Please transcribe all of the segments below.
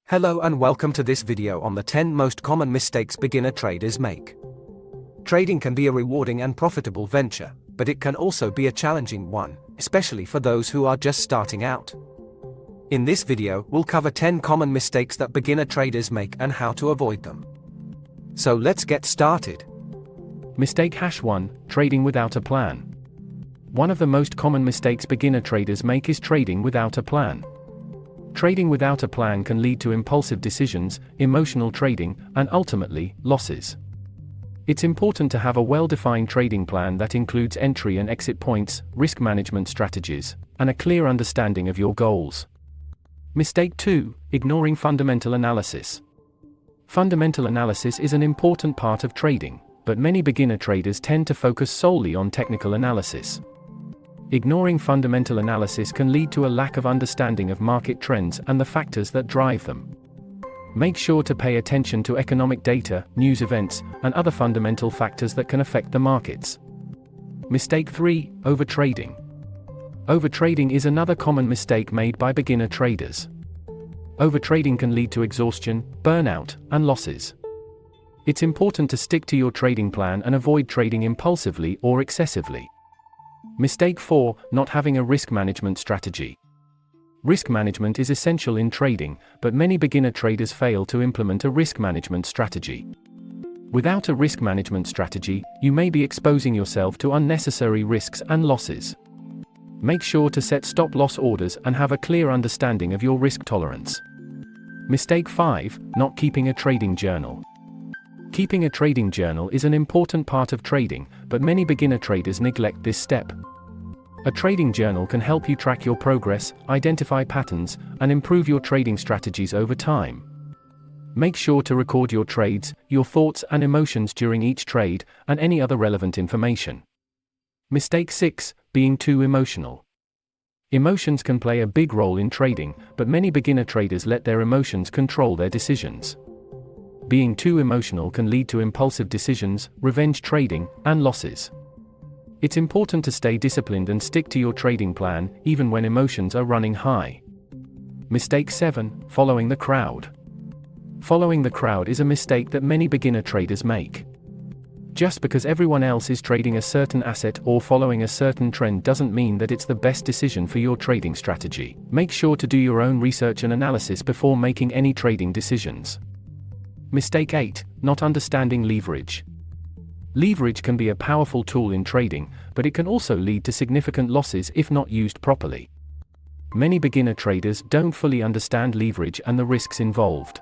Hello and welcome to this video on the 10 most common mistakes beginner traders make. Trading can be a rewarding and profitable venture, but it can also be a challenging one, especially for those who are just starting out. In this video, we'll cover 10 common mistakes that beginner traders make and how to avoid them. So let's get started. Mistake #1: Trading without a plan. One of the most common mistakes beginner traders make is trading without a plan. Trading without a plan can lead to impulsive decisions, emotional trading, and ultimately, losses. It's important to have a well-defined trading plan that includes entry and exit points, risk management strategies, and a clear understanding of your goals. Mistake 2: Ignoring fundamental analysis. Fundamental analysis is an important part of trading, but many beginner traders tend to focus solely on technical analysis. Ignoring fundamental analysis can lead to a lack of understanding of market trends and the factors that drive them. Make sure to pay attention to economic data, news events, and other fundamental factors that can affect the markets. Mistake 3: Overtrading. Overtrading is another common mistake made by beginner traders. Overtrading can lead to exhaustion, burnout, and losses. It's important to stick to your trading plan and avoid trading impulsively or excessively. Mistake 4: Not having a risk management strategy. Risk management is essential in trading, but many beginner traders fail to implement a risk management strategy. Without a risk management strategy, you may be exposing yourself to unnecessary risks and losses. Make sure to set stop-loss orders and have a clear understanding of your risk tolerance. Mistake 5: Not keeping a trading journal. Keeping a trading journal is an important part of trading, but many beginner traders neglect this step. A trading journal can help you track your progress, identify patterns, and improve your trading strategies over time. Make sure to record your trades, your thoughts and emotions during each trade, and any other relevant information. Mistake 6: Being too emotional. Emotions can play a big role in trading, but many beginner traders let their emotions control their decisions. Being too emotional can lead to impulsive decisions, revenge trading, and losses. It's important to stay disciplined and stick to your trading plan, even when emotions are running high. Mistake 7: Following the crowd. Following the crowd is a mistake that many beginner traders make. Just because everyone else is trading a certain asset or following a certain trend doesn't mean that it's the best decision for your trading strategy. Make sure to do your own research and analysis before making any trading decisions. Mistake 8: Not understanding leverage. Leverage can be a powerful tool in trading, but it can also lead to significant losses if not used properly. Many beginner traders don't fully understand leverage and the risks involved.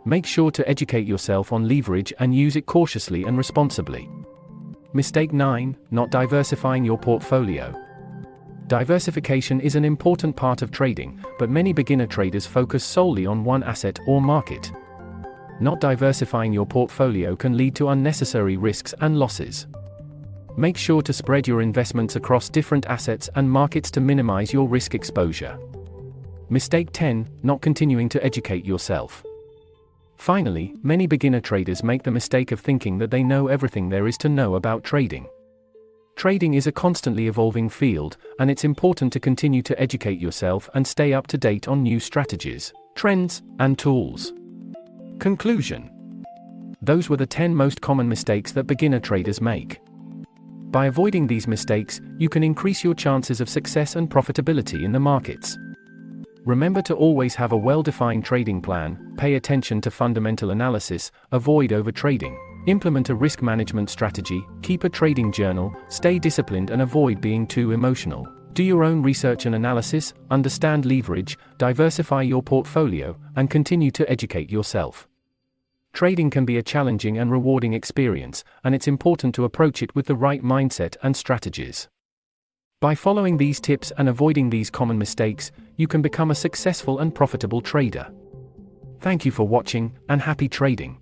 Make sure to educate yourself on leverage and use it cautiously and responsibly. Mistake 9: Not diversifying your portfolio. Diversification is an important part of trading, but many beginner traders focus solely on one asset or market. Not diversifying your portfolio can lead to unnecessary risks and losses. Make sure to spread your investments across different assets and markets to minimize your risk exposure. Mistake 10: Not continuing to educate yourself. Finally, many beginner traders make the mistake of thinking that they know everything there is to know about trading. Trading is a constantly evolving field, and it's important to continue to educate yourself and stay up to date on new strategies, trends, and tools. Conclusion: those were the 10 most common mistakes that beginner traders make. By avoiding these mistakes, you can increase your chances of success and profitability in the markets. Remember to always have a well-defined trading plan, pay attention to fundamental analysis, avoid overtrading, implement a risk management strategy, keep a trading journal, stay disciplined and avoid being too emotional. Do your own research and analysis, understand leverage, diversify your portfolio, and continue to educate yourself. Trading can be a challenging and rewarding experience, and it's important to approach it with the right mindset and strategies. By following these tips and avoiding these common mistakes, you can become a successful and profitable trader. Thank you for watching, and happy trading.